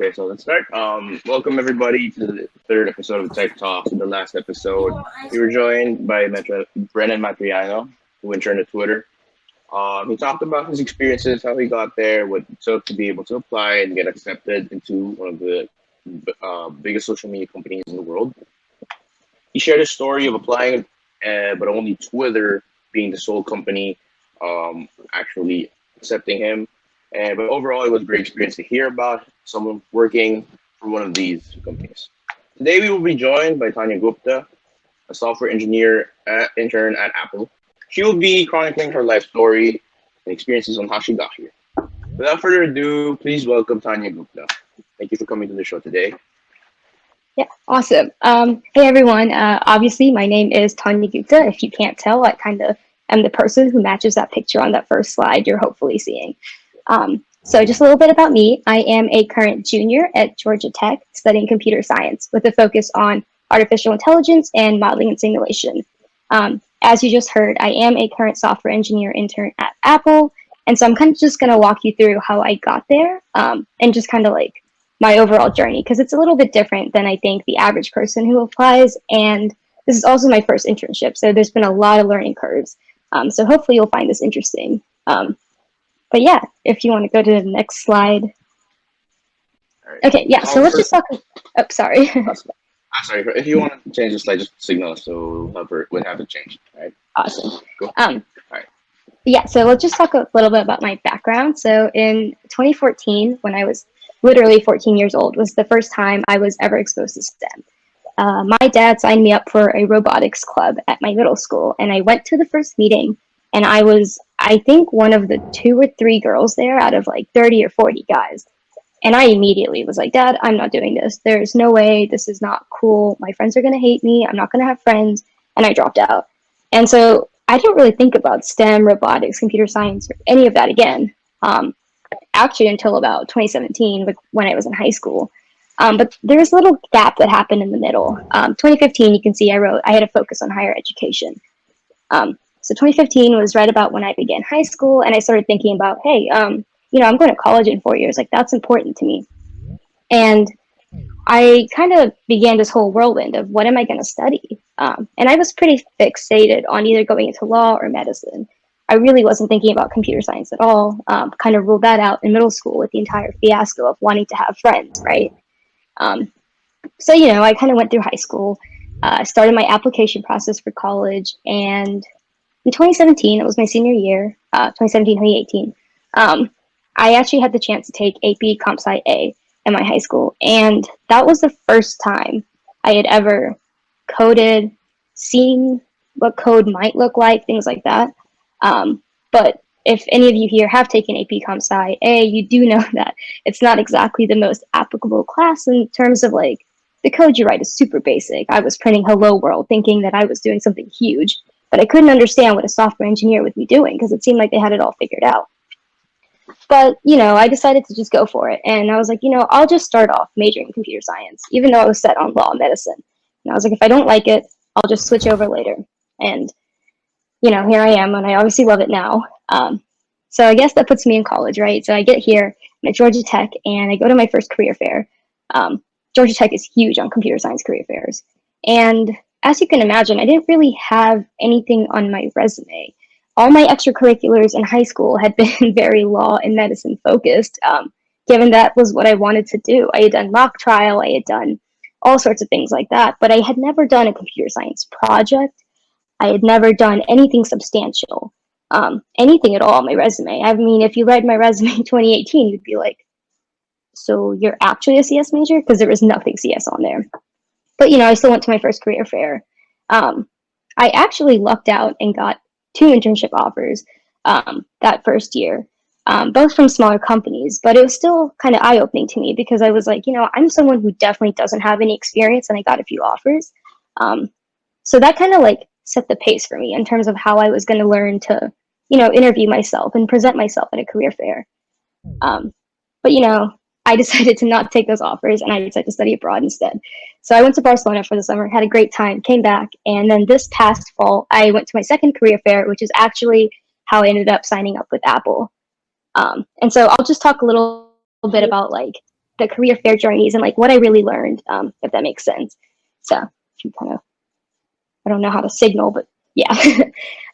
Okay, so let's start. Welcome everybody to the third episode of Tech Talks. In the last episode, we were joined by Brennan Matriano, who interned at Twitter. He talked about his experiences, how he got there, what it took to be able to apply and get accepted into one of the biggest social media companies in the world. He shared his story of applying, but only Twitter being the sole company actually accepting him. But overall, it was a great experience to hear about someone working for one of these companies. Today, we will be joined by Tanya Gupta, a software engineer intern at Apple. She will be chronicling her life story and experiences on how she got here. Without further ado, please welcome Tanya Gupta. Thank you for coming to the show today. Yeah, awesome. Hey everyone. Obviously, my name is Tanya Gupta. If you can't tell, I kind of am the person who matches that picture on that first slide you're hopefully seeing. So just a little bit about me. I am a current junior at Georgia Tech studying computer science with a focus on artificial intelligence and modeling and simulation. As you just heard, I am a current software engineer intern at Apple. And so I'm kind of just going to walk you through how I got there and just kind of like my overall journey, because it's a little bit different than I think the average person who applies. And this is also my first internship, so there's been a lot of learning curves. So hopefully you'll find this interesting. But yeah, if you want to go to the next slide. Right. Okay, yeah, so let's just talk. Oh, sorry. I'm sorry. If you want to change the slide, just signal us so we'll have it changed. All right. Awesome. Cool. Yeah, so let's just talk a little bit about my background. So in 2014, when I was literally 14 years old, was the first time I was ever exposed to STEM. My dad signed me up for a robotics club at my middle school, and I went to the first meeting, and I was, I think, one of the 2 or 3 girls there out of like 30 or 40 guys. And I immediately was like, Dad, I'm not doing this. There's no way. This is not cool. My friends are going to hate me. I'm not going to have friends. And I dropped out. And so I didn't really think about STEM, robotics, computer science, or any of that again, actually until about 2017 when I was in high school. But there was a little gap that happened in the middle. 2015, you can see I had a focus on higher education. So 2015 was right about when I began high school, and I started thinking about, hey, I'm going to college in 4 years. Like, that's important to me. And I kind of began this whole whirlwind of what am I going to study? And I was pretty fixated on either going into law or medicine. I really wasn't thinking about computer science at all. Kind of ruled that out in middle school with the entire fiasco of wanting to have friends, right? So, I kind of went through high school, started my application process for college, and in 2017, it was my senior year, 2017, 2018, I actually had the chance to take AP Comp Sci A in my high school, and that was the first time I had ever coded, seen what code might look like, things like that. But if any of you here have taken AP Comp Sci A, you do know that it's not exactly the most applicable class in terms of like the code you write is super basic. I was printing Hello World thinking that I was doing something huge, but I couldn't understand what a software engineer would be doing because it seemed like they had it all figured out. But, I decided to just go for it. And I was like, I'll just start off majoring in computer science, even though I was set on law and medicine. And I was like, if I don't like it, I'll just switch over later. And, here I am, and I obviously love it now. So I guess that puts me in college, right? So I get here, I'm at Georgia Tech, and I go to my first career fair. Georgia Tech is huge on computer science career fairs. And as you can imagine, I didn't really have anything on my resume. All my extracurriculars in high school had been very law and medicine focused, given that was what I wanted to do. I had done mock trial, I had done all sorts of things like that, but I had never done a computer science project. I had never done anything substantial, anything at all on my resume. I mean, if you read my resume in 2018, you'd be like, so you're actually a CS major? Because there was nothing CS on there. But, I still went to my first career fair. I actually lucked out and got 2 internship offers that first year, both from smaller companies, but it was still kind of eye-opening to me because I was like, I'm someone who definitely doesn't have any experience, and I got a few offers. So that kind of like set the pace for me in terms of how I was going to learn to, interview myself and present myself at a career fair. But, I decided to not take those offers, and I decided to study abroad instead. So I went to Barcelona for the summer, had a great time, came back, and then this past fall, I went to my second career fair, which is actually how I ended up signing up with Apple. And so I'll just talk a little bit about like the career fair journeys and like what I really learned, if that makes sense. So if you kind of, I don't know how to signal, but yeah.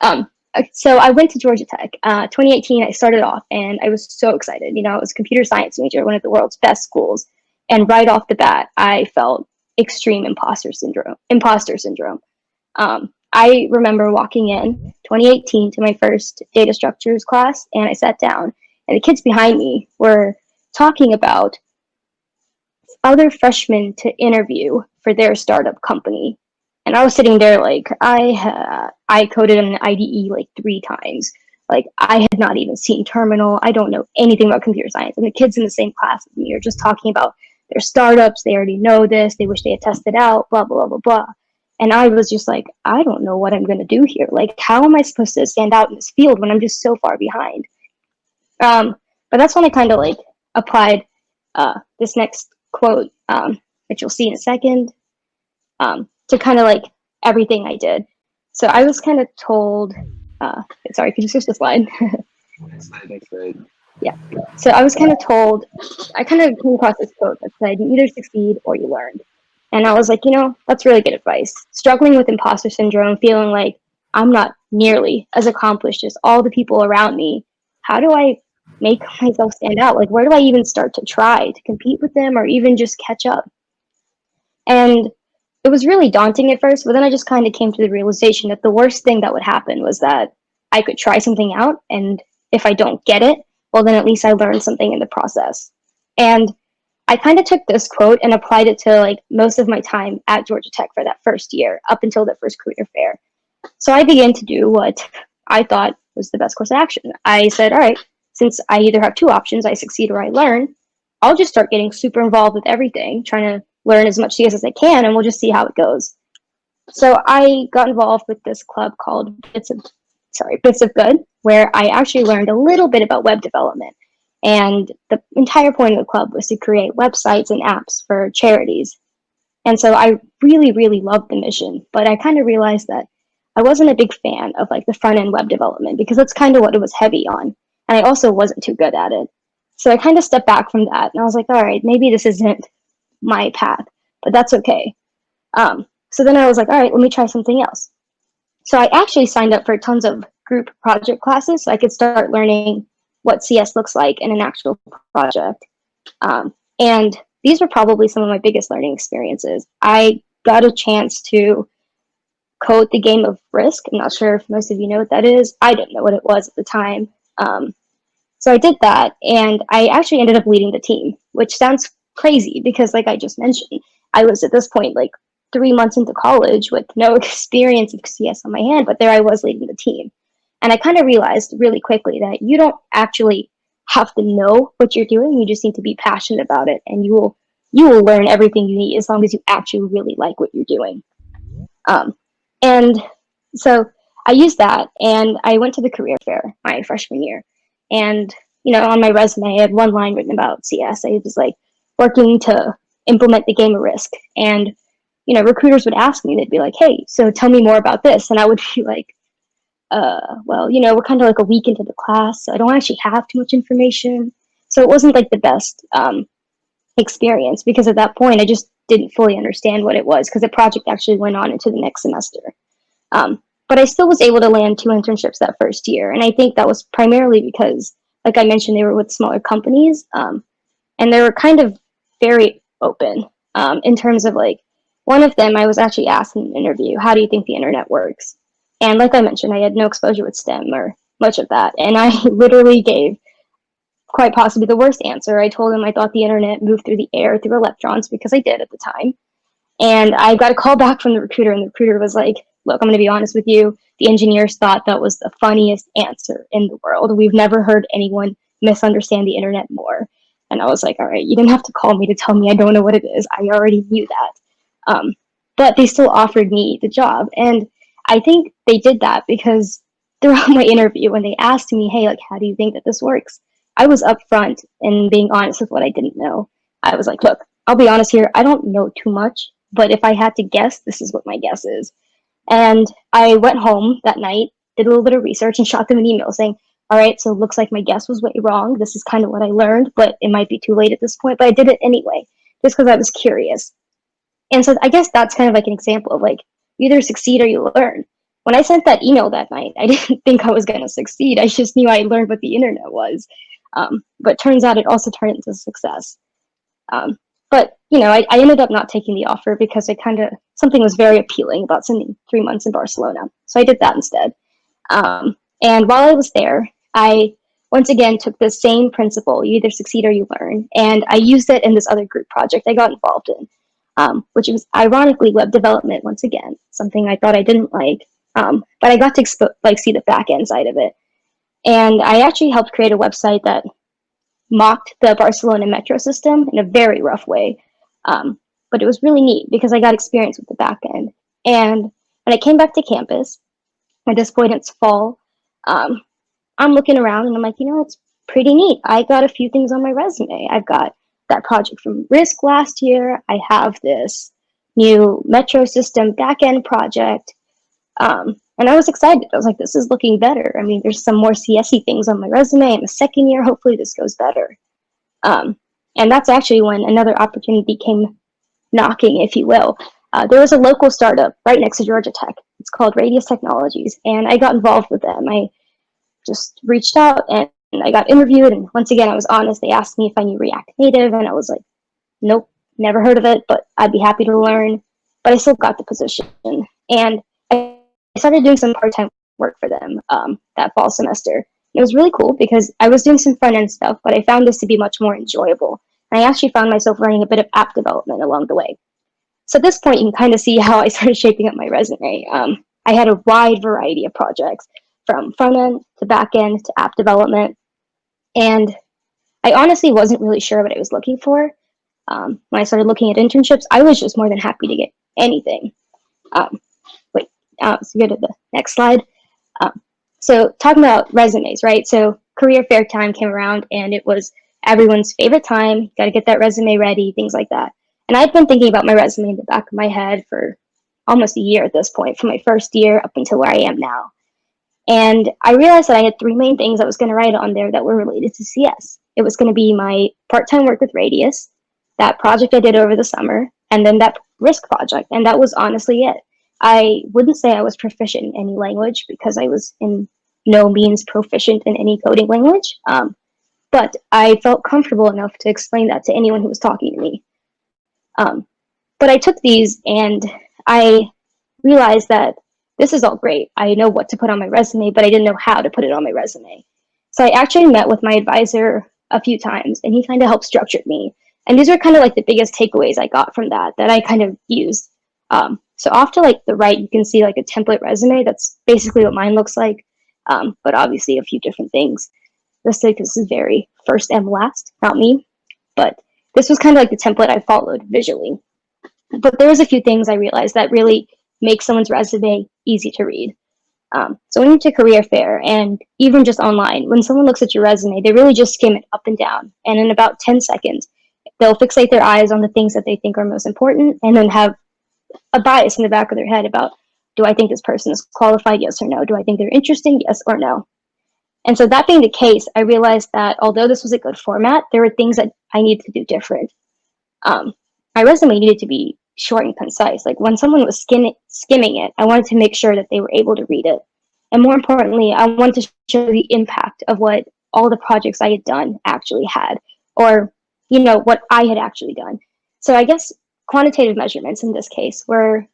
um, so I went to Georgia Tech. 2018, I started off and I was so excited. You know, I was a computer science major, one of the world's best schools. And right off the bat, I felt extreme imposter syndrome. I remember walking in 2018 to my first data structures class, and I sat down, and the kids behind me were talking about other freshmen to interview for their startup company. And I was sitting there like I coded in an IDE like 3 times. Like I had not even seen terminal. I don't know anything about computer science. And the kids in the same class as me are just talking about their startups. They already know this. They wish they had tested out. Blah blah blah blah. And I was just like, I don't know what I'm gonna do here. Like, how am I supposed to stand out in this field when I'm just so far behind? But that's when I kind of like applied this next quote, which you'll see in a second, to kind of like everything I did. So I was kind of told, sorry, could you switch the slide? Next slide. Yeah. So I was kind of told, I kind of came across this quote that said, you either succeed or you learn. And I was like, you know, that's really good advice. Struggling with imposter syndrome, feeling like I'm not nearly as accomplished as all the people around me. How do I make myself stand out? Like, where do I even start to try to compete with them or even just catch up? And it was really daunting at first, but then I just kind of came to the realization that the worst thing that would happen was that I could try something out, and if I don't get it, well, then at least I learned something in the process. And I kind of took this quote and applied it to like most of my time at Georgia Tech for that first year, up until the first career fair. So I began to do what I thought was the best course of action. I said, all right, since I either have 2 options, I succeed or I learn, I'll just start getting super involved with everything, trying to learn as much CS as I can, and we'll just see how it goes. So I got involved with this club called Bits of Good, where I actually learned a little bit about web development. And the entire point of the club was to create websites and apps for charities. And so I really, really loved the mission, but I kind of realized that I wasn't a big fan of like the front end web development because that's kind of what it was heavy on. And I also wasn't too good at it. So I kind of stepped back from that and I was like, all right, maybe this isn't my path, but that's okay. So then I was like, all right, let me try something else. So I actually signed up for tons of group project classes so I could start learning what CS looks like in an actual project. And these were probably some of my biggest learning experiences. I got a chance to code the game of Risk. I'm not sure if most of you know what that is. I didn't know what it was at the time. So I did that, and I actually ended up leading the team, which sounds crazy because, like I just mentioned, I was at this point like 3 months into college with no experience of CS on my hand, but there I was leading the team. And I kind of realized really quickly that you don't actually have to know what you're doing. You just need to be passionate about it, and you will learn everything you need as long as you actually really like what you're doing. And so I used that, and I went to the career fair my freshman year. And you know, on my resume, I had one line written about CS. I was like working to implement the game of Risk, and you know, recruiters would ask me, they'd be like, "Hey, so tell me more about this," and I would be like, well, you know, we're kind of like a week into the class, so I don't actually have too much information. So it wasn't like the best experience because at that point I just didn't fully understand what it was because the project actually went on into the next semester. But I still was able to land 2 internships that first year, and I think that was primarily because, like I mentioned, they were with smaller companies, and they were kind of very open in terms of like one of them. I was actually asked in an interview, "How do you think the internet works?" And like I mentioned, I had no exposure with STEM or much of that, and I literally gave quite possibly the worst answer. I told him I thought the internet moved through the air through electrons because I did at the time. And I got a call back from the recruiter, and the recruiter was like, "Look, I'm going to be honest with you. The engineers thought that was the funniest answer in the world. We've never heard anyone misunderstand the internet more." And I was like, "All right, you didn't have to call me to tell me I don't know what it is. I already knew that." But they still offered me the job. And I think they did that because throughout my interview, when they asked me, "Hey, like, how do you think that this works?" I was upfront and being honest with what I didn't know. I was like, "Look, I'll be honest here. I don't know too much, but if I had to guess, this is what my guess is." And I went home that night, did a little bit of research, and shot them an email saying, all right, so it looks like my guess was way wrong. This is kind of what I learned, but it might be too late at this point. But I did it anyway, just because I was curious. And so I guess that's kind of like an example of like, you either succeed or you learn. When I sent that email that night, I didn't think I was going to succeed. I just knew I learned what the internet was. But turns out it also turned into success. But I ended up not taking the offer because something was very appealing about spending 3 months in Barcelona. So I did that instead. And while I was there, I once again took the same principle: you either succeed or you learn. And I used it in this other group project I got involved in, which was ironically web development once again, something I thought I didn't like. But I got to see the back end side of it. And I actually helped create a website that mocked the Barcelona metro system in a very rough way. But it was really neat because I got experience with the back end. And when I came back to campus, at this point it's fall, I'm looking around and I'm like, it's pretty neat. I got a few things on my resume. I've got that project from Risk last year. I have this new metro system backend project. And I was excited. I was like, this is looking better. I mean, there's some more CSE things on my resume in the second year. Hopefully this goes better. And that's actually when another opportunity came knocking, if you will. There was a local startup right next to Georgia Tech. It's called Radius Technologies, and I got involved with them. I just reached out and I got interviewed, and once again, I was honest. They asked me if I knew React Native, and I was like, nope, never heard of it, but I'd be happy to learn. But I still got the position, and I started doing some part-time work for them that fall semester. It was really cool because I was doing some front-end stuff, but I found this to be much more enjoyable. And I actually found myself learning a bit of app development along the way. So at this point, you can kind of see how I started shaping up my resume. I had a wide variety of projects, from front end to back end to app development. And I honestly wasn't really sure what I was looking for. When I started looking at internships, I was just more than happy to get anything. Let's go to the next slide. So talking about resumes, right? So career fair time came around and it was everyone's favorite time. Got to get that resume ready, things like that. And I've been thinking about my resume in the back of my head for almost a year at this point, from my first year up until where I am now. And I realized that I had three main things I was going to write on there that were related to CS. It was going to be my part-time work with Radius, that project I did over the summer, and then that Risk project. And that was honestly it. I wouldn't say I was proficient in any language because I was in no means proficient in any coding language. But I felt comfortable enough to explain that to anyone who was talking to me. But I took these and I realized that this is all great. I know what to put on my resume, but I didn't know how to put it on my resume. So I actually met with my advisor a few times, and he kind of helped structure me. And these are kind of like the biggest takeaways I got from that I kind of used. So off to like the right, you can see like a template resume. That's basically what mine looks like, but obviously a few different things. This is very first and last, not me. But this was kind of like the template I followed visually. But there was a few things I realized that really make someone's resume easy to read. So when you're to career fair, and even just online, when someone looks at your resume, they really just skim it up and down. And in about 10 seconds, they'll fixate their eyes on the things that they think are most important and then have a bias in the back of their head about, do I think this person is qualified? Yes or no. Do I think they're interesting? Yes or no. And so that being the case, I realized that although this was a good format, there were things that I needed to do different. My resume needed to be short and concise. Like when someone was skimming it, I wanted to make sure that they were able to read it. And more importantly, I wanted to show the impact of what all the projects I had done actually had, or, what I had actually done. So I guess quantitative measurements in this case were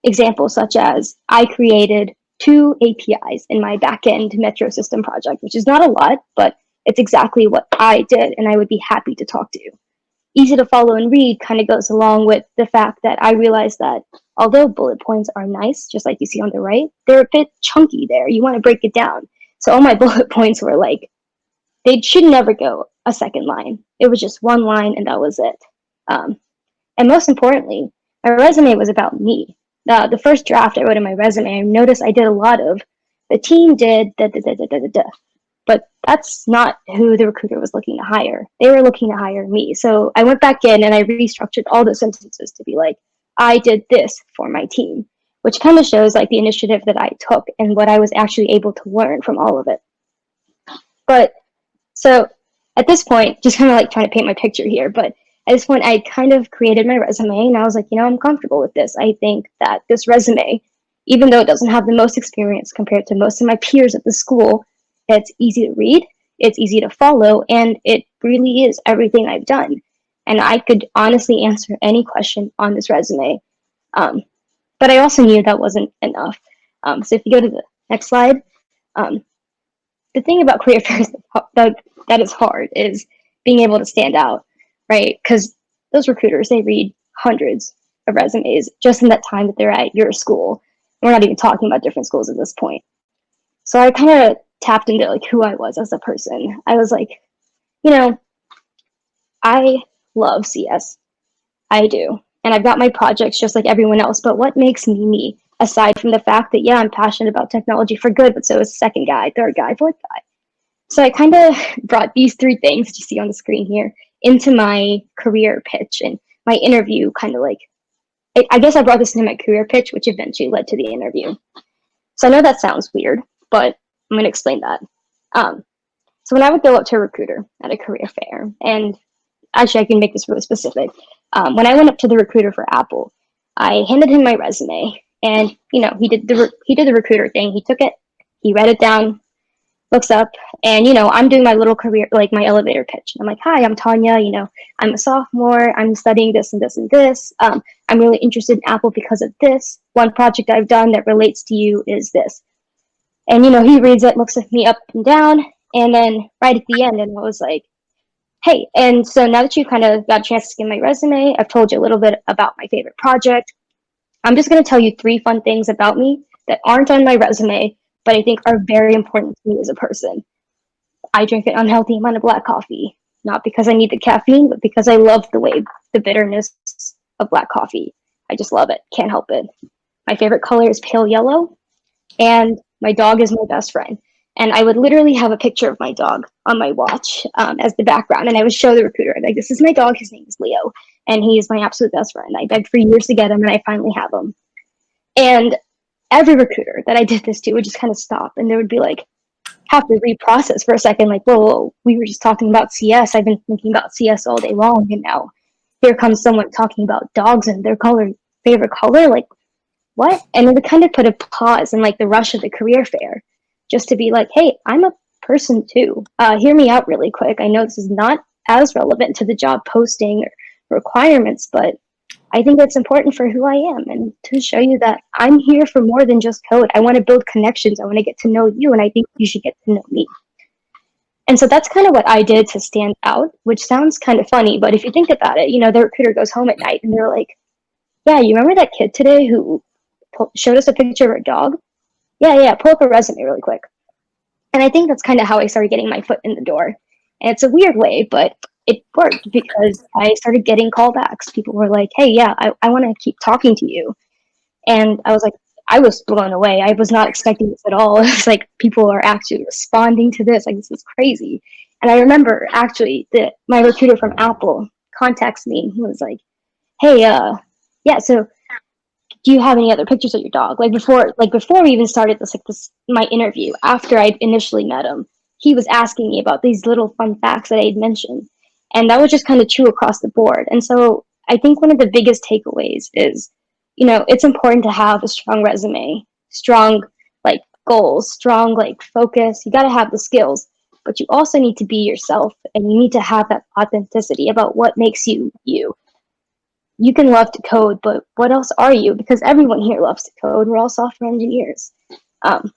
examples such as I created 2 APIs in my backend metro system project, which is not a lot, but it's exactly what I did, and I would be happy to talk to. Easy to follow and read kind of goes along with the fact that I realized that although bullet points are nice, just like you see on the right, they're a bit chunky there. You want to break it down. So all my bullet points were like, they should never go a second line. It was just one line and that was it. And most importantly, my resume was about me. The first draft I wrote in my resume, I noticed I did a lot of, the team did da da da da da da da. But that's not who the recruiter was looking to hire. They were looking to hire me. So I went back in and I restructured all the sentences to be like, I did this for my team, which kind of shows like the initiative that I took and what I was actually able to learn from all of it. But so at this point, just kind of like trying to paint my picture here, but at this point, I kind of created my resume and I was like, I'm comfortable with this. I think that this resume, even though it doesn't have the most experience compared to most of my peers at the school, it's easy to read, it's easy to follow, and it really is everything I've done. And I could honestly answer any question on this resume. Um, but I also knew that wasn't enough. So if you go to the next slide, um, the thing about career fairs that is hard is being able to stand out, right? Because those recruiters, they read hundreds of resumes just in that time that they're at your school. We're not even talking about different schools at this point. So I kind of tapped into like who I was as a person. I was like, you know, I love CS. I do. And I've got my projects just like everyone else. But what makes me me? Aside from the fact that, yeah, I'm passionate about technology for good, but so is second guy, third guy, fourth guy. So I kind of brought these three things that you see on the screen here into my career pitch and my interview. Kind of like, I guess I brought this into my career pitch, which eventually led to the interview. So I know that sounds weird, but I'm going to explain that. Um, so when I would go up to a recruiter at a career fair, and actually I can make this really specific. When I went up to the recruiter for Apple, I handed him my resume, and he did the recruiter thing. He took it, he read it down, looks up, and I'm doing my little career, like my elevator pitch. I'm like, hi, I'm Tanya. I'm a sophomore. I'm studying this and this and this. I'm really interested in Apple because of this. One project I've done that relates to you is this. And he reads it, looks at me up and down, and then right at the end, and I was like, hey, and so now that you kind of got a chance to skim my resume, I've told you a little bit about my favorite project. I'm just going to tell you three fun things about me that aren't on my resume, but I think are very important to me as a person. I drink an unhealthy amount of black coffee, not because I need the caffeine, but because I love the bitterness of black coffee. I just love it. Can't help it. My favorite color is pale yellow, and my dog is my best friend. And I would literally have a picture of my dog on my watch as the background, and I would show the recruiter, like, this is my dog, his name is Leo, and he is my absolute best friend. I begged for years to get him, and I finally have him. And every recruiter that I did this to would just kind of stop, and they would be like, have to reprocess for a second, like, whoa, we were just talking about CS. I've been thinking about CS all day long, and now here comes someone talking about dogs and their favorite color, like, what? And it would kind of put a pause in like the rush of the career fair, just to be like, hey, I'm a person too. Hear me out really quick. I know this is not as relevant to the job posting or requirements, but I think it's important for who I am and to show you that I'm here for more than just code. I want to build connections. I want to get to know you, and I think you should get to know me. And so that's kind of what I did to stand out, which sounds kind of funny, but if you think about it, the recruiter goes home at night and they're like, yeah, you remember that kid today who showed us a picture of her dog? Yeah, pull up a resume really quick. And I think that's kind of how I started getting my foot in the door. And it's a weird way, but it worked because I started getting callbacks. People were like, hey, yeah, I want to keep talking to you. And I was like, I was blown away. I was not expecting this at all. It's like people are actually responding to this. Like, this is crazy. And I remember actually that my recruiter from Apple contacts me and he was like, hey, yeah, so do you have any other pictures of your dog? Before we even started this my interview, after I'd initially met him, he was asking me about these little fun facts that I had mentioned. And that was just kind of true across the board. And so I think one of the biggest takeaways is, it's important to have a strong resume, strong like goals, strong like focus. You got to have the skills, but you also need to be yourself, and you need to have that authenticity about what makes you you. You can love to code, but what else are you? Because everyone here loves to code. We're all software engineers. Um,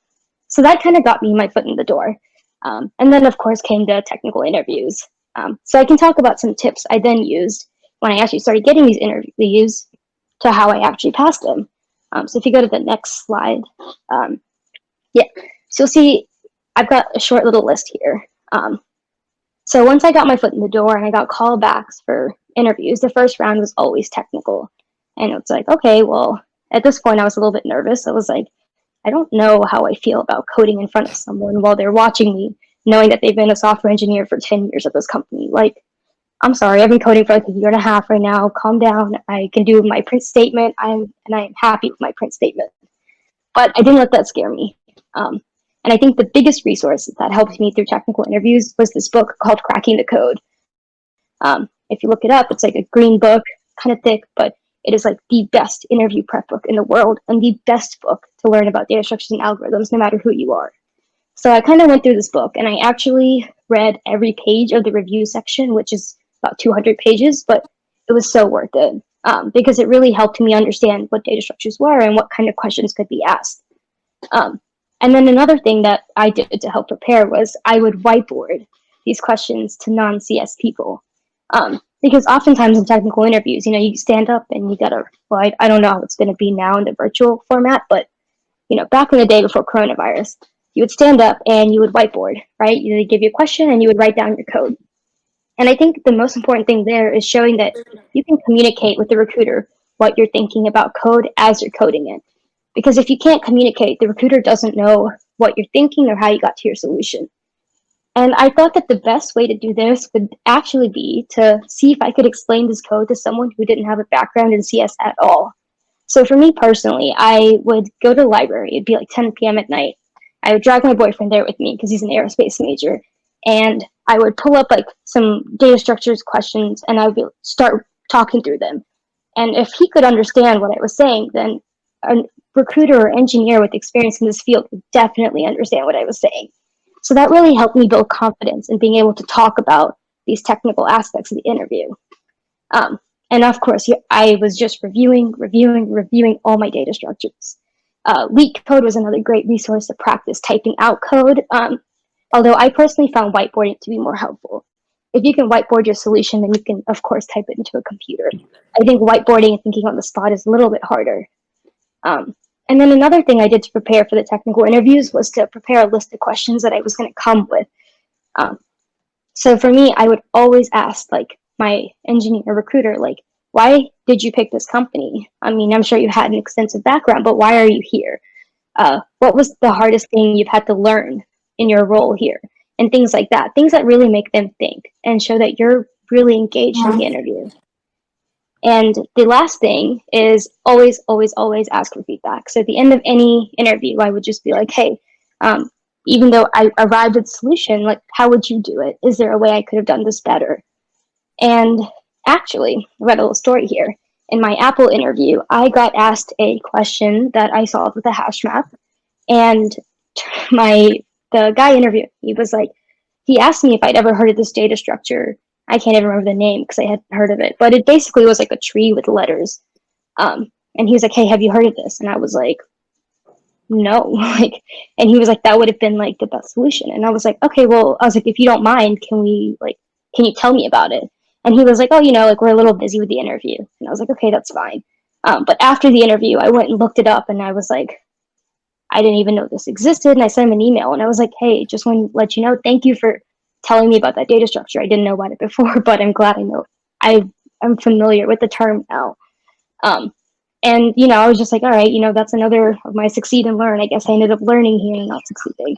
so that kind of got me my foot in the door. And then, of course, came the technical interviews. So I can talk about some tips I then used when I actually started getting these interviews to how I actually passed them. So if you go to the next slide, yeah. So you'll see I've got a short little list here. So once I got my foot in the door and I got callbacks for interviews, the first round was always technical. And it's like, okay, well, at this point I was a little bit nervous. I was like, I don't know how I feel about coding in front of someone while they're watching me, knowing that they've been a software engineer for 10 years at this company. Like, I'm sorry, I've been coding for like a year and a half right now. Calm down. I can do my print statement. I am happy with my print statement. But I didn't let that scare me. And I think the biggest resource that helped me through technical interviews was this book called Cracking the Code. If you look it up, it's like a green book, kind of thick, but it is like the best interview prep book in the world and the best book to learn about data structures and algorithms, no matter who you are. So I kind of went through this book and I actually read every page of the review section, which is about 200 pages, but it was so worth it because it really helped me understand what data structures were and what kind of questions could be asked. And then another thing that I did to help prepare was I would whiteboard these questions to non-CS people. Because oftentimes in technical interviews, you stand up and you gotta, well, I don't know how it's gonna be now in the virtual format, but back in the day before coronavirus, you would stand up and you would whiteboard, right? They'd give you a question and you would write down your code. And I think the most important thing there is showing that you can communicate with the recruiter what you're thinking about code as you're coding it. Because if you can't communicate, the recruiter doesn't know what you're thinking or how you got to your solution. And I thought that the best way to do this would actually be to see if I could explain this code to someone who didn't have a background in CS at all. So for me personally, I would go to the library. It'd be like 10 p.m. at night. I would drag my boyfriend there with me because he's an aerospace major. And I would pull up like some data structures questions and I would start talking through them. And if he could understand what I was saying, then a recruiter or engineer with experience in this field would definitely understand what I was saying. So that really helped me build confidence in being able to talk about these technical aspects of the interview. And of course, I was just reviewing all my data structures. LeetCode was another great resource to practice typing out code, although I personally found whiteboarding to be more helpful. If you can whiteboard your solution, then you can, of course, type it into a computer. I think whiteboarding and thinking on the spot is a little bit harder. And then another thing I did to prepare for the technical interviews was to prepare a list of questions that I was going to come with. So for me, I would always ask like my engineer recruiter, like, why did you pick this company? I mean, I'm sure you had an extensive background, but why are you here? What was the hardest thing you've had to learn in your role here? And things like that, things that really make them think and show that you're really engaged in the interview. And the last thing is always, always, always ask for feedback. So at the end of any interview, I would just be like, hey, even though I arrived at the solution, like, how would you do it? Is there a way I could have done this better? And actually, I read a little story here. In my Apple interview, I got asked a question that I solved with a hash map. And the guy interviewing me was like, he asked me if I'd ever heard of this data structure. I can't even remember the name because I hadn't heard of it, but it basically was like a tree with letters. And he was like, hey, have you heard of this? And I was like, no. And he was like, that would have been like the best solution. And I was like, okay, well, I was like, if you don't mind, can you tell me about it? And he was like, oh, like we're a little busy with the interview. And I was like, okay, that's fine. But after the interview, I went and looked it up and I was like, I didn't even know this existed. And I sent him an email and I was like, hey, just want to let you know, thank you for telling me about that data structure. I didn't know about it before, but I'm glad I know. I'm familiar with the term now. And, I was just like, all right, that's another of my succeed and learn. I guess I ended up learning here and not succeeding.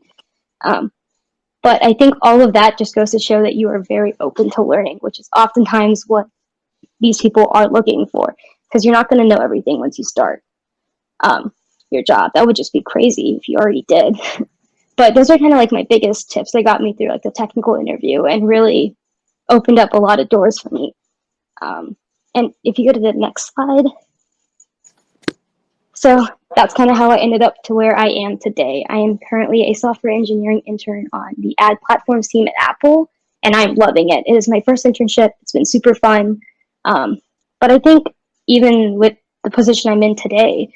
But I think all of that just goes to show that you are very open to learning, which is oftentimes what these people are looking for, because you're not going to know everything once you start your job. That would just be crazy if you already did. But those are kind of like my biggest tips that got me through like the technical interview and really opened up a lot of doors for me. And if you go to the next slide. So that's kind of how I ended up to where I am today. I am currently a software engineering intern on the ad platforms team at Apple, and I'm loving it. It is my first internship. It's been super fun. But I think even with the position I'm in today,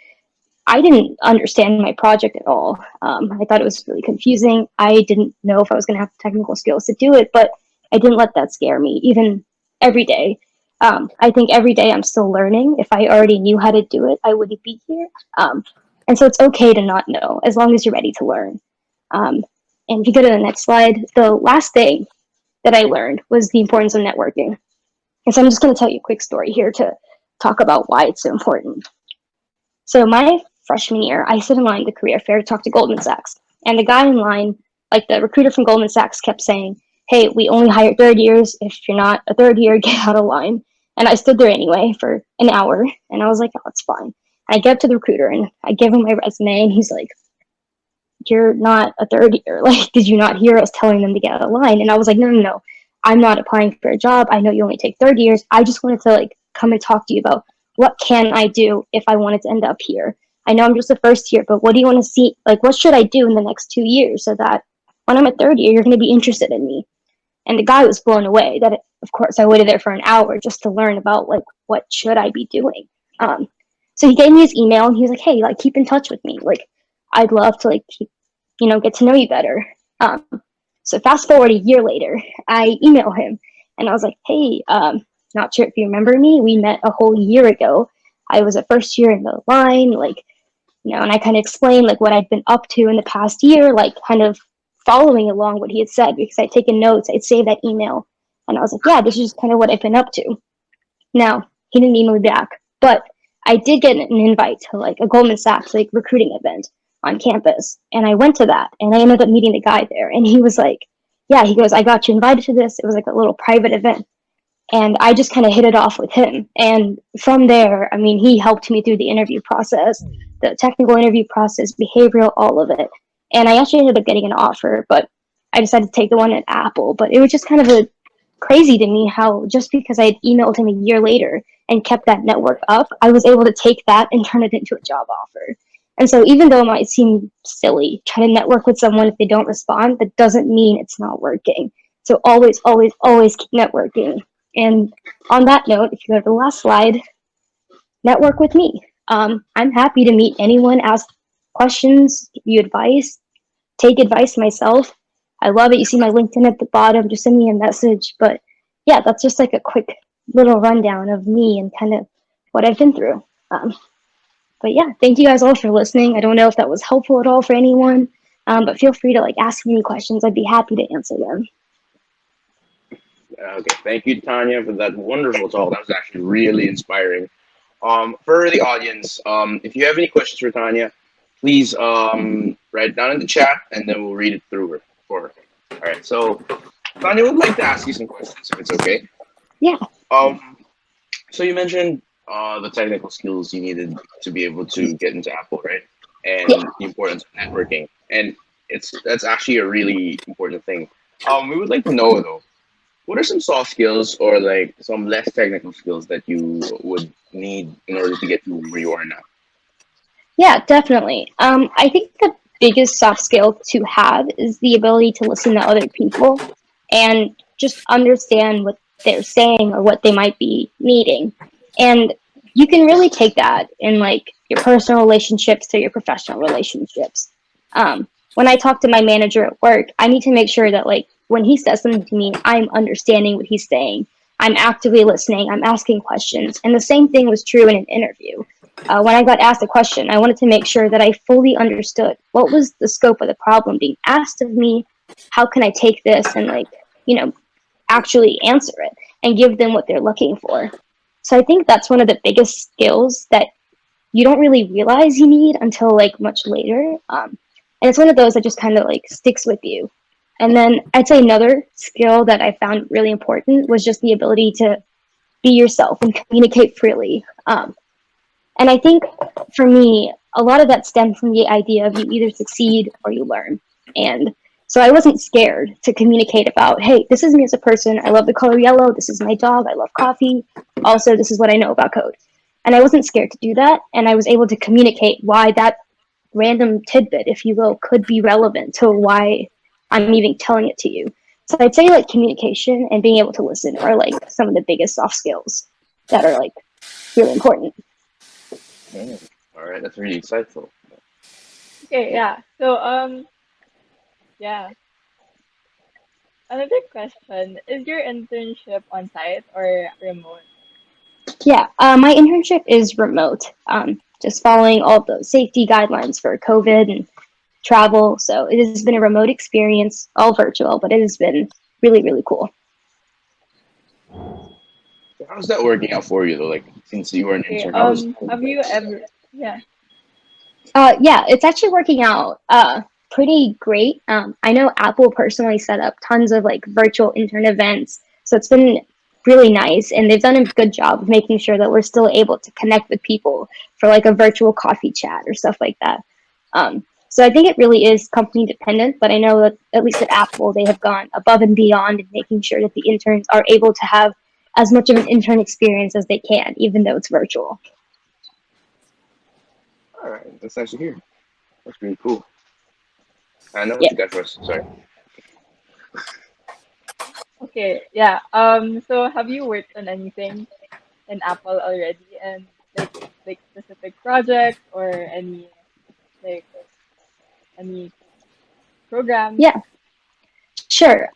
I didn't understand my project at all. I thought it was really confusing. I didn't know if I was going to have the technical skills to do it, but I didn't let that scare me, even every day. I think every day I'm still learning. If I already knew how to do it, I wouldn't be here. And so it's okay to not know, as long as you're ready to learn. And if you go to the next slide, the last thing that I learned was the importance of networking. And so I'm just going to tell you a quick story here to talk about why it's so important. So my freshman year, I stood in line at the career fair to talk to Goldman Sachs. And the guy in line, like the recruiter from Goldman Sachs, kept saying, hey, we only hire third years. If you're not a third year, get out of line. And I stood there anyway for an hour. And I was like, oh, that's fine. I get up to the recruiter and I give him my resume. And he's like, you're not a third year. Like, did you not hear us telling them to get out of line? And I was like, no, no, no. I'm not applying for a job. I know you only take third years. I just wanted to like come and talk to you about what can I do if I wanted to end up here. I know I'm just a first year, but what do you want to see? Like, what should I do in the next 2 years so that when I'm a third year, you're going to be interested in me? And the guy was blown away that, of course, I waited there for an hour just to learn about like what should I be doing. Um, so he gave me his email and he was like, "Hey, like keep in touch with me. Like, I'd love to like keep, get to know you better." Um, so fast forward a year later, I email him and I was like, "Hey, not sure if you remember me. We met a whole year ago. I was a first year in the line, like, and I kind of explained like what I'd been up to in the past year, like kind of following along what he had said because I'd taken notes, I'd saved that email, and I was like, yeah, this is just kind of what I've been up to. Now, he didn't email me back, but I did get an invite to like a Goldman Sachs like recruiting event on campus, and I went to that, and I ended up meeting the guy there, and he was like, yeah, he goes, I got you invited to this. It was like a little private event. And I just kind of hit it off with him. And from there, I mean, he helped me through the interview process, the technical interview process, behavioral, all of it. And I actually ended up getting an offer, but I decided to take the one at Apple. But it was just kind of crazy to me how just because I had emailed him a year later and kept that network up, I was able to take that and turn it into a job offer. And so even though it might seem silly, trying to network with someone if they don't respond, that doesn't mean it's not working. So always, always, always keep networking. And on that note, if you go to the last slide, network with me. I'm happy to meet anyone, ask questions, give you advice, take advice myself. I love it. You see my LinkedIn at the bottom. Just send me a message. But yeah, that's just like a quick little rundown of me and kind of what I've been through. But yeah, thank you guys all for listening. I don't know if that was helpful at all for anyone, but feel free to like ask me any questions. I'd be happy to answer them. Okay, thank you, Tanya, for that wonderful talk. That was actually really inspiring. For the audience, if you have any questions for Tanya, please write down in the chat, and then we'll read it through her for her. All right. So, Tanya would like to ask you some questions, if it's okay. Yeah. So you mentioned the technical skills you needed to be able to get into Apple, right? And Yeah. the importance of networking, and that's actually a really important thing. We would like to know though, what are some soft skills or like some less technical skills that you would need in order to get to where you are now? Yeah, definitely. I think the biggest soft skill to have is the ability to listen to other people and just understand what they're saying or what they might be needing. And you can really take that in like your personal relationships to your professional relationships. When I talk to my manager at work, I need to make sure that like when he says something to me, I'm understanding what he's saying. I'm actively listening. I'm asking questions. And the same thing was true in an interview. When I got asked a question, I wanted to make sure that I fully understood what was the scope of the problem being asked of me. How can I take this and like, actually answer it and give them what they're looking for. So I think that's one of the biggest skills that you don't really realize you need until like much later. And it's one of those that just kind of like sticks with you. And then I'd say another skill that I found really important was just the ability to be yourself and communicate freely. And I think for me, a lot of that stemmed from the idea of you either succeed or you learn. And so I wasn't scared to communicate about, hey, this is me as a person. I love the color yellow. This is my dog. I love coffee. Also, this is what I know about code. And I wasn't scared to do that. And I was able to communicate why that random tidbit, if you will, could be relevant to why I'm even telling it to you. So I'd say like communication and being able to listen are like some of the biggest soft skills that are like really important. All right, that's really insightful. Okay, yeah. So, yeah. Another question, is your internship on site or remote? Yeah, my internship is remote, just following all the safety guidelines for COVID and travel. So it has been a remote experience, all virtual, but it has been really, really cool. So how's that working out for you though? Like since you were an Okay, intern, how was have you ever, yeah, Yeah, it's actually working out pretty great. I know Apple personally set up tons of like virtual intern events, so it's been really nice, and they've done a good job of making sure that we're still able to connect with people for like a virtual coffee chat or stuff like that. So I think it really is company dependent, but I know that at least at Apple, they have gone above and beyond in making sure that the interns are able to have as much of an intern experience as they can, even though it's virtual. All right, that's nice to hear. That's pretty cool. I know what Yeah. you got for us. Sorry. Okay, yeah. So have you worked on anything in Apple already, and like specific projects or like any programs? Yeah. Sure.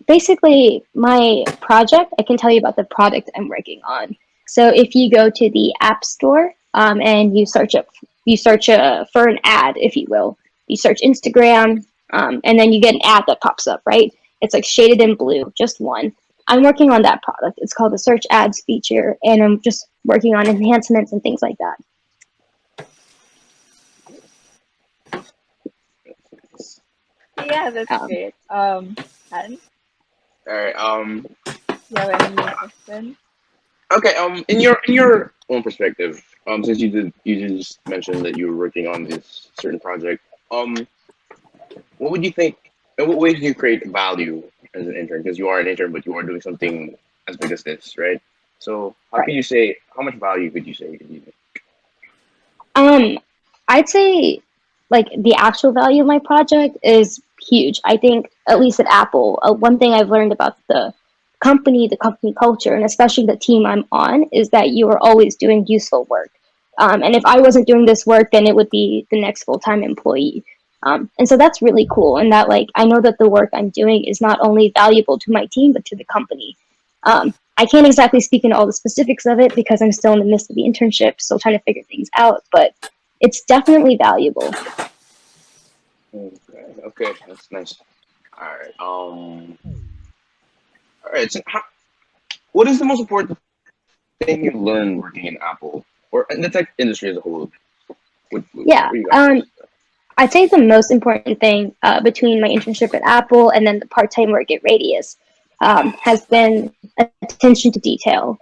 Basically, my project, I can tell you about the product I'm working on. So if you go to the App Store and you search for an ad, if you will. You search Instagram, and then you get an ad that pops up, right? It's like shaded in blue, just one. I'm working on that product. It's called the Search Ads feature, and I'm just working on enhancements and things like that. Yeah, that's Um, great. Han, All right. you have any questions? Okay. In your own perspective, since you just mentioned that you were working on this certain project, what would you think? In what ways do you create value as an intern? Because you are an intern, but you are doing something as big as this, right? So how could right. you say how much value could you say? Um, I'd say like the actual value of my project is huge. I think at least at Apple, one thing I've learned about the company culture, and especially the team I'm on, is that you are always doing useful work. And if I wasn't doing this work, then it would be the next full time employee. And so that's really cool. And that like I know that the work I'm doing is not only valuable to my team but to the company. I can't exactly speak into all the specifics of it because I'm still in the midst of the internship, still trying to figure things out, but it's definitely valuable. Okay, okay, that's nice. All right. All right. So what is the most important thing you learned working in Apple or in the tech industry as a whole? Yeah, What do you got for us? I'd say the most important thing between my internship at Apple and then the part time work at Radius has been attention to detail.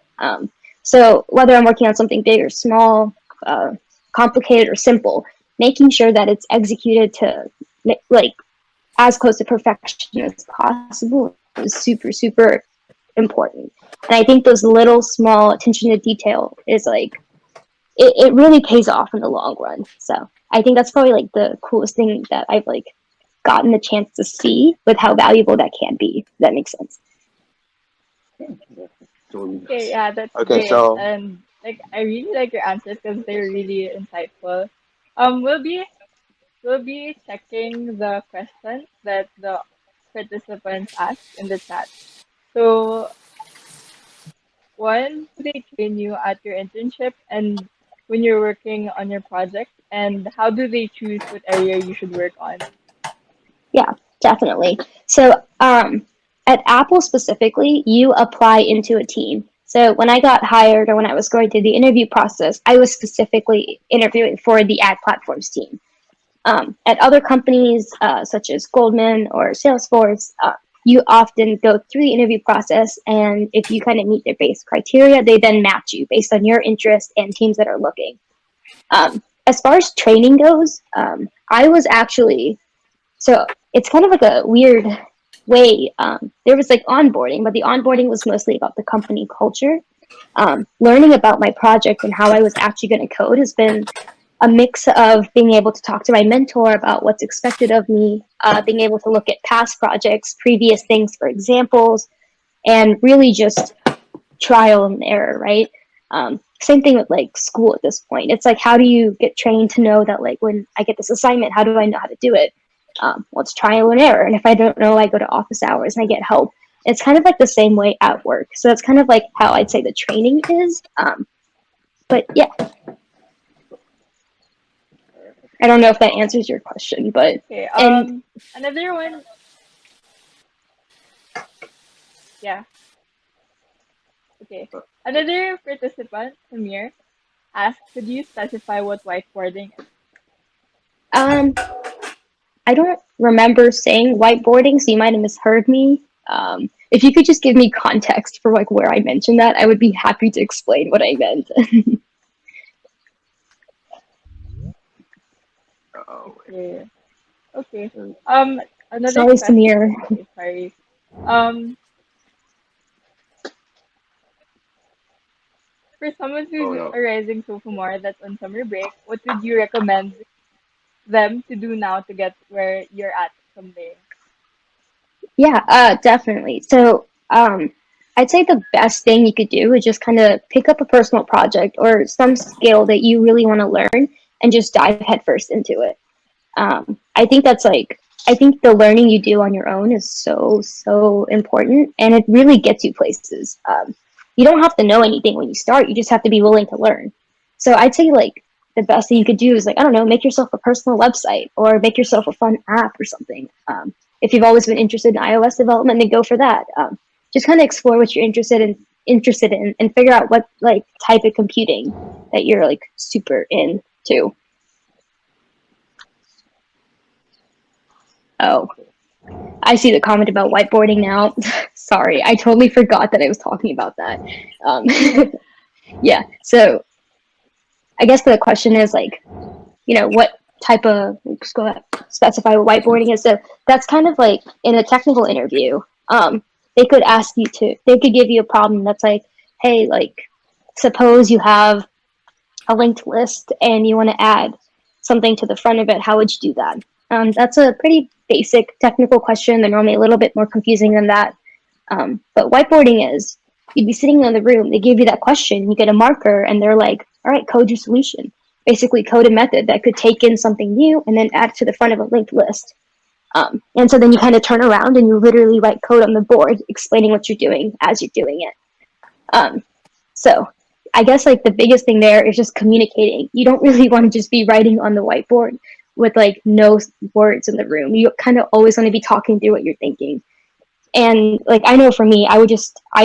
So whether I'm working on something big or small, uh, complicated or simple, making sure that it's executed to like as close to perfection as possible is super, super important. And I think those little small attention to detail is like it really pays off in the long run. So I think that's probably like the coolest thing that I've like gotten the chance to see with how valuable that can be. If that makes sense. Yeah. So, Okay, yeah, that's okay, great. so And like I really like your answers because they're really insightful. We'll be checking the questions that the participants ask in the chat. So one, do they train you at your internship and when you're working on your project? And how do they choose what area you should work on? Yeah, definitely. So at Apple specifically, you apply into a team. So when I got hired or when I was going through the interview process, I was specifically interviewing for the ad platforms team. At other companies such as Goldman or Salesforce, you often go through the interview process, and if you kind of meet their base criteria, they then match you based on your interest and teams that are looking. As far as training goes, I was actually so it's kind of like a weird way. There was like onboarding, but the onboarding was mostly about the company culture. Learning about my project and how I was actually going to code has been a mix of being able to talk to my mentor about what's expected of me, being able to look at past projects, previous things for examples, and really just trial and error, right? Same thing with like school at this point. It's like, how do you get trained to know that like when I get this assignment, how do I know how to do it? Well, it's trial and error. And if I don't know, I go to office hours and I get help. It's kind of like the same way at work. So that's kind of like how I'd say the training is. But yeah, I don't know if that answers your question, but Okay, and another one, yeah, okay. Another participant, Samir, asked, could you specify what whiteboarding is? um, I don't remember saying whiteboarding, so you might have misheard me. If you could just give me context for like where I mentioned that, I would be happy to explain what I meant. oh, Okay. Okay. And, Another Sorry, question. Samir. Okay, sorry. Um, for someone oh who's no. a rising sophomore that's on summer break, what would you recommend them to do now to get where you're at someday? Yeah, definitely. So, I'd say the best thing you could do is just kind of pick up a personal project or some skill that you really want to learn and just dive headfirst into it. I think that's like, I think the learning you do on your own is so important, and it really gets you places. You don't have to know anything when you start, you just have to be willing to learn. So I'd say like the best thing you could do is like, I don't know, make yourself a personal website or make yourself a fun app or something. If you've always been interested in iOS development, then go for that. Just kind of explore what you're interested in and figure out what like type of computing that you're like super into. Oh, I see the comment about whiteboarding now. Sorry, I totally forgot that I was talking about that. Um, yeah, so I guess the question is like, what type of, let's go ahead, specify what whiteboarding is. So that's kind of like in a technical interview, they could give you a problem that's like, hey, like, suppose you have a linked list and you want to add something to the front of it. How would you do that? That's a pretty basic technical question. They're normally a little bit more confusing than that. But whiteboarding is you'd be sitting in the room, they give you that question, you get a marker, and they're like, all right, code your solution. Basically, code a method that could take in something new and then add it to the front of a linked list. And so then you kind of turn around and you literally write code on the board explaining what you're doing as you're doing it. So I guess like the biggest thing there is just communicating. You don't really want to just be writing on the whiteboard with like no words in the room. You kind of always want to be talking through what you're thinking. And like I know for me, I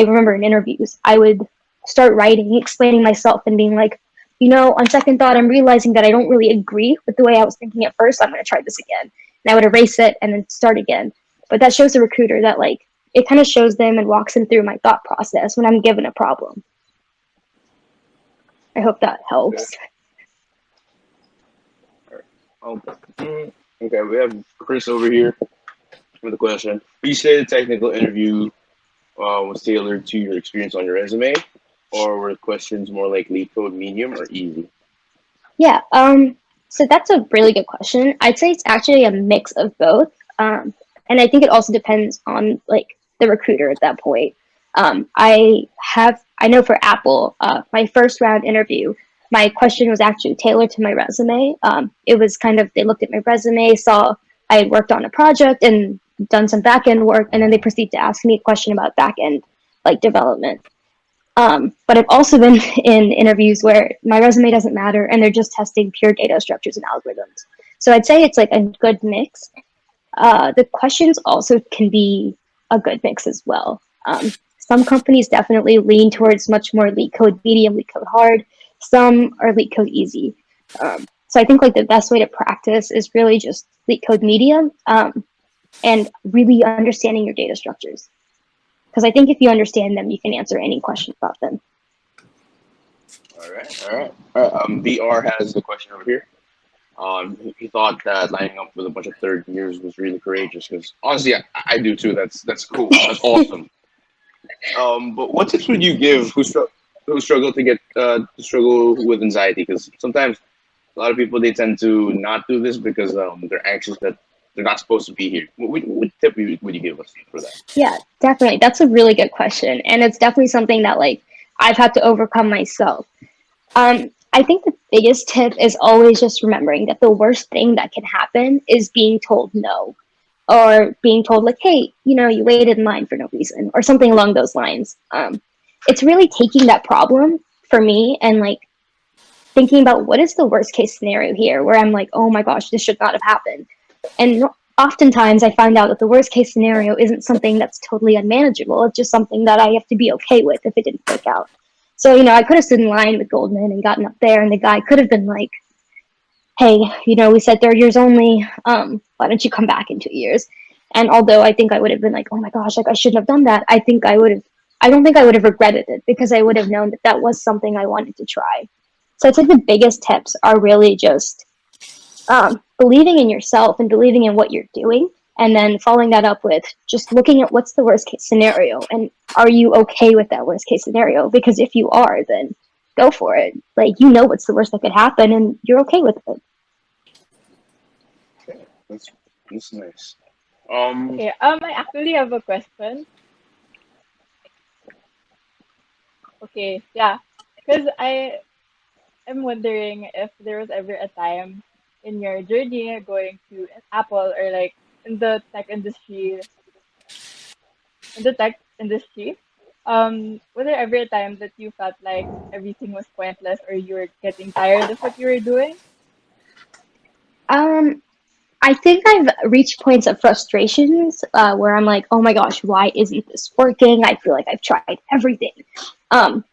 remember in interviews, I would start writing, explaining myself and being like, on second thought, I'm realizing that I don't really agree with the way I was thinking at first. So I'm going to try this again. And I would erase it and then start again. But that shows the recruiter that like it kind of shows them and walks them through my thought process when I'm given a problem. I hope that Okay. helps. Okay, we have Chris over here with a question. You say the technical interview was tailored to your experience on your resume, or were questions more like lead code medium or easy? Yeah, so that's a really good question. I'd say it's actually a mix of both. And I think it also depends on like the recruiter at that point. I know for Apple, my first round interview, my question was actually tailored to my resume. It was kind of, they looked at my resume, saw I had worked on a project and done some back end work, and then they proceed to ask me a question about back end like development. But I've also been in interviews where my resume doesn't matter and they're just testing pure data structures and algorithms. So I'd say it's like a good mix. The questions also can be a good mix as well. Some companies definitely lean towards much more leak code medium, leak code hard. Some are leak code easy. So I think like the best way to practice is really just leak code medium and really understanding your data structures. Because I think if you understand them, you can answer any question about them. All right. BR has the question over here. He thought that lining up with a bunch of third years was really courageous because honestly, I do too. That's cool. That's awesome. But what tips would you give who struggle to struggle with anxiety? Because sometimes a lot of people they tend to not do this because they're anxious that they're not supposed to be here. What tip would you give us for that? Yeah, definitely. That's a really good question. And it's definitely something that like I've had to overcome myself. I think the biggest tip is always just remembering that the worst thing that can happen is being told no or being told like, hey, you waited in line for no reason or something along those lines. It's really taking that problem for me and like thinking about what is the worst case scenario here where I'm like, oh my gosh, this should not have happened. And oftentimes I find out that the worst case scenario isn't something that's totally unmanageable. It's just something that I have to be okay with if it didn't work out. So, I could have stood in line with Goldman and gotten up there, and the guy could have been like, hey, we said third years only. Why don't you come back in 2 years? And although I think I would have been like, oh my gosh, like I shouldn't have done that, I don't think I would have regretted it because I would have known that that was something I wanted to try. So I think the biggest tips are really just believing in yourself and believing in what you're doing, and then following that up with just looking at what's the worst case scenario and are you okay with that worst case scenario? Because if you are, then go for it. Like, you know what's the worst that could happen and you're okay with it. Okay, that's nice. Okay, I actually have a question. Okay, yeah, because I am wondering if there was ever a time in your journey going to Apple or like in the tech industry, in the tech industry, was there ever a time that you felt like everything was pointless or you were getting tired of what you were doing? Um, I think I've reached points of frustrations where I'm like, oh my gosh, why isn't this working? I feel like I've tried everything. Um,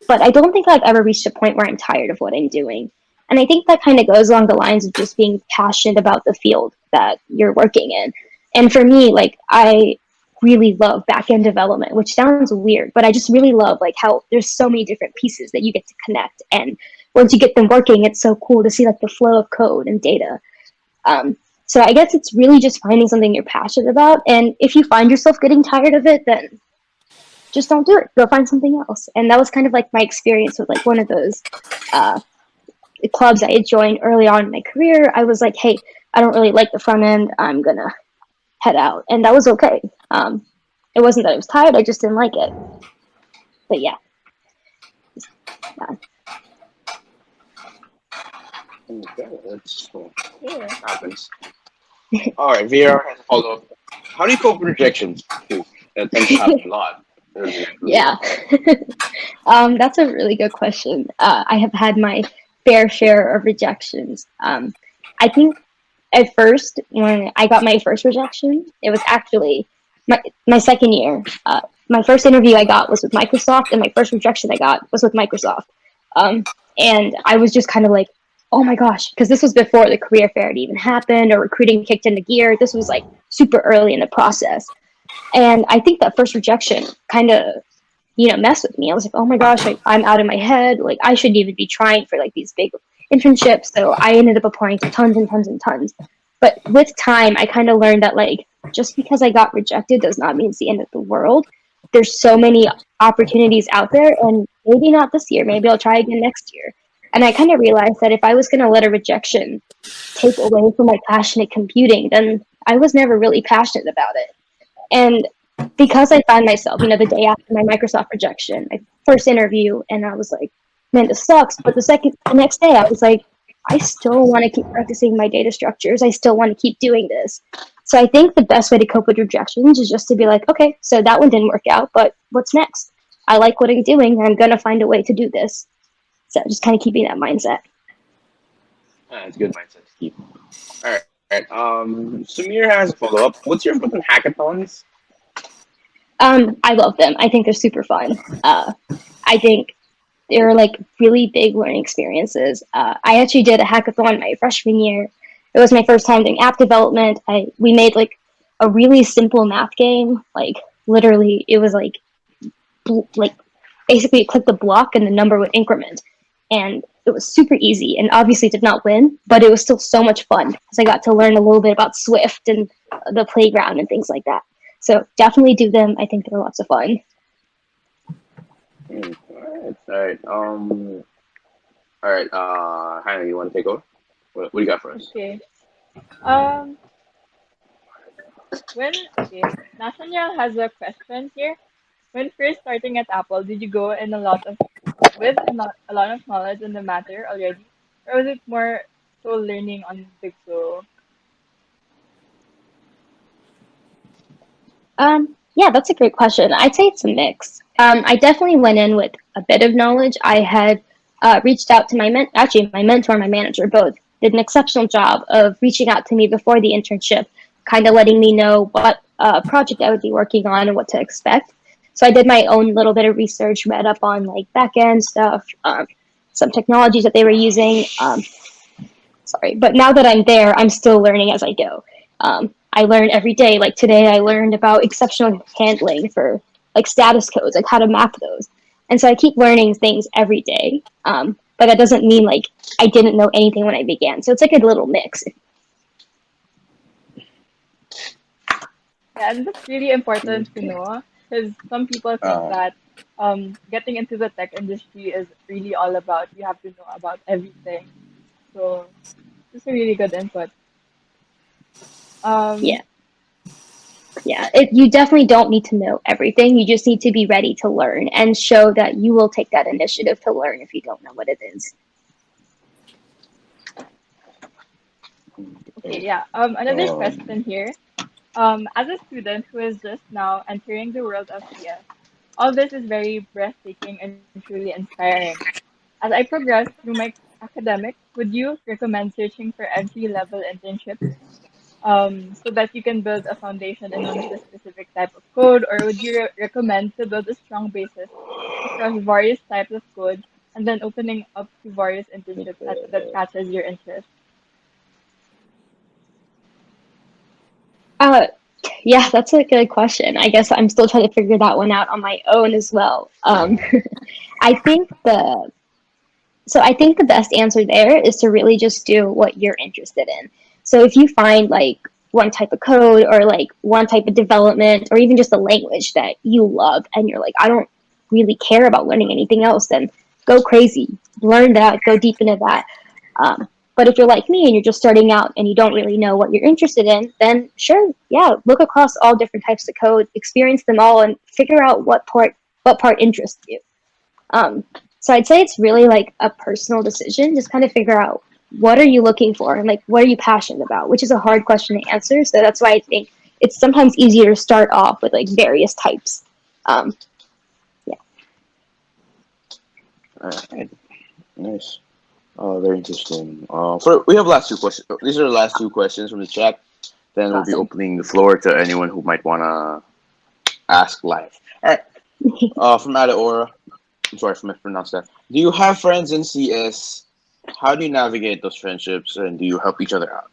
but I don't think I've ever reached a point where I'm tired of what I'm doing. And I think that kind of goes along the lines of just being passionate about the field that you're working in. And for me, like, I really love back end development, which sounds weird, but I just really love like how there's so many different pieces that you get to connect. And once you get them working, it's so cool to see like the flow of code and data. So I guess it's really just finding something you're passionate about. And if you find yourself getting tired of it, then just don't do it. Go find something else. And that was kind of like my experience with like one of those uh, clubs I had joined early on in my career. I was like, hey, I don't really like the front end. I'm gonna head out, and that was okay. It wasn't that I was tired. I just didn't like it. But yeah, uh, Okay, that's cool. Yeah. Happens. All right, VR has a follow up. How do you cope with rejections? Because that tends to happen a lot. yeah. That's a really good question. I have had my fair share of rejections. I think at first, when I got my first rejection, it was actually my second year. My first interview I got was with Microsoft, and my first rejection I got was with Microsoft. Um, and I was just kind of like, oh my gosh, because this was before the career fair had even happened or recruiting kicked into gear. This was like super early in the process. And I think that first rejection kind of mess with me. I was like, oh my gosh, I'm out of my head. Like, I shouldn't even be trying for like these big internships. So I ended up applying to tons and tons and tons. But with time, I kind of learned that like just because I got rejected does not mean it's the end of the world. There's so many opportunities out there, and maybe not this year. Maybe I'll try again next year. And I kind of realized that if I was going to let a rejection take away from my passionate computing, then I was never really passionate about it. And because I found myself, the day after my Microsoft rejection, my first interview, and I was like, man, this sucks. But the next day, I was like, I still want to keep practicing my data structures. I still want to keep doing this. So I think the best way to cope with rejections is just to be like, okay, so that one didn't work out, but what's next? I like what I'm doing, and I'm going to find a way to do this. So just kind of keeping that mindset. It's a good mindset to keep. All right. All right. Samir has a follow up. What's your input on hackathons? I love them. I think they're super fun. I think they're like really big learning experiences. I actually did a hackathon my freshman year. It was my first time doing app development. We made like a really simple math game. Like literally, it was like basically you click the block and the number would increment, and it was super easy. And obviously did not win, but it was still so much fun because I got to learn a little bit about Swift and the playground and things like that. So definitely do them. I think they're lots of fun. All right. All right. All right. Hannah, you want to take over? What do you got for us? Okay. Um, okay, Nathaniel has a question here. When first starting at Apple, did you go in a lot of knowledge in the matter already, or was it more so learning on the go? Yeah, that's a great question. I'd say it's a mix. I definitely went in with a bit of knowledge. I had reached out to actually my mentor and my manager both did an exceptional job of reaching out to me before the internship, kind of letting me know what project I would be working on and what to expect. So I did my own little bit of research, read up on like back end stuff, some technologies that they were using. Sorry, but now that I'm there, I'm still learning as I go. I learn every day. Like today, I learned about exceptional handling for like status codes, like how to map those. And so I keep learning things every day. But that doesn't mean like I didn't know anything when I began. So it's like a little mix. Yeah, and that's really important to know because some people think Uh, that getting into the tech industry is really all about you have to know about everything. So it's a really good input. Yeah. Um, Yeah, you definitely don't need to know everything. You just need to be ready to learn and show that you will take that initiative to learn if you don't know what it is. okay, yeah. Another question um, here. As a student who is just now entering the world of CS, all this is very breathtaking and truly inspiring. As I progress through my academics, would you recommend searching for entry-level internships so that you can build a foundation in one of the specific type of code, or would you recommend to build a strong basis across various types of code and then opening up to various internships that catches your interest? Uh, yeah, that's a good question. I guess I'm still trying to figure that one out on my own as well. I think I think the best answer there is to really just do what you're interested in. So if you find like one type of code or like one type of development or even just a language that you love and you're like, I don't really care about learning anything else, then go crazy, learn that, go deep into that. But if you're like me and you're just starting out and you don't really know what you're interested in, then sure, yeah, look across all different types of code, experience them all, and figure out what part interests you. Um, so I'd say it's really like a personal decision. Just kind of figure out what are you looking for and like what are you passionate about, which is a hard question to answer. So that's why I think it's sometimes easier to start off with like various types. Um, yeah, all right, nice. Very interesting. For we have last two questions. These are the last two questions from the chat. Then we'll be awesome. opening the floor to anyone who might wanna ask live. All right. From Adaora. I'm sorry if I mispronounced that. Do you have friends in CS? How do you navigate those friendships, and do you help each other out?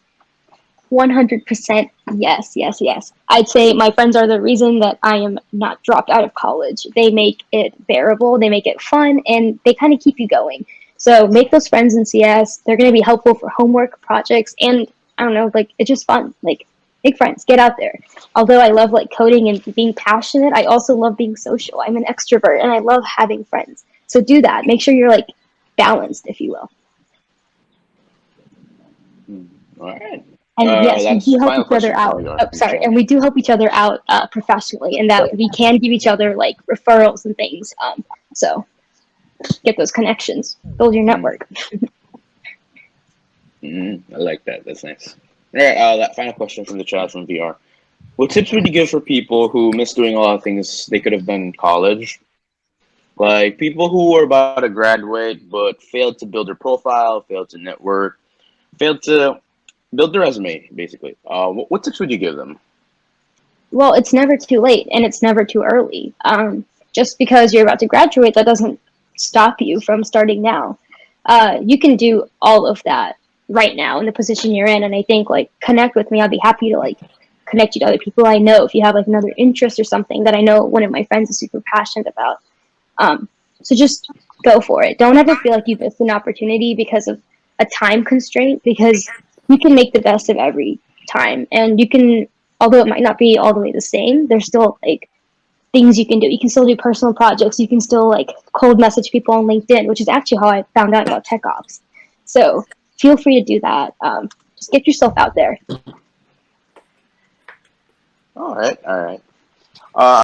100% yes, yes, yes. I'd say my friends are the reason that I am not dropped out of college. They make it bearable, they make it fun, and they kind of keep you going. So make those friends in CS. They're going to be helpful for homework, projects, and I don't know, like it's just fun. Like make friends, get out there. Although I love like coding and being passionate, I also love being social. I'm an extrovert and I love having friends. So do that. Make sure you're like balanced, if you will. Hmm. All right. And yes, we That's do the help final each other question from out. VR Oh, from the sorry, chat. and we do help each other out professionally, in that we can give each other like referrals and things. So get those connections, build your Hmm. network. I like that. That's nice. All right. That final question from the chat from VR. What tips would you give for people who miss doing a lot of things they could have done in college? Like people who were about to graduate but failed to build their profile, failed to network, failed to build their resume, basically. What tips would you give them? Well, it's never too late and it's never too early. Just because you're about to graduate, that doesn't stop you from starting now. You can do all of that right now in the position you're in, and I think like connect with me. I'd be happy to like connect you to other people I know if you have like another interest or something that I know one of my friends is super passionate about. So just go for it. Don't ever feel like you missed an opportunity because of a time constraint, because you can make the best of every time. And you can, although it might not be all the way the same, there's still like things you can do. You can still do personal projects. You can still like cold message people on LinkedIn, which is actually how I found out about TechOpps. So feel free to do that. Just get yourself out there. All right, all right.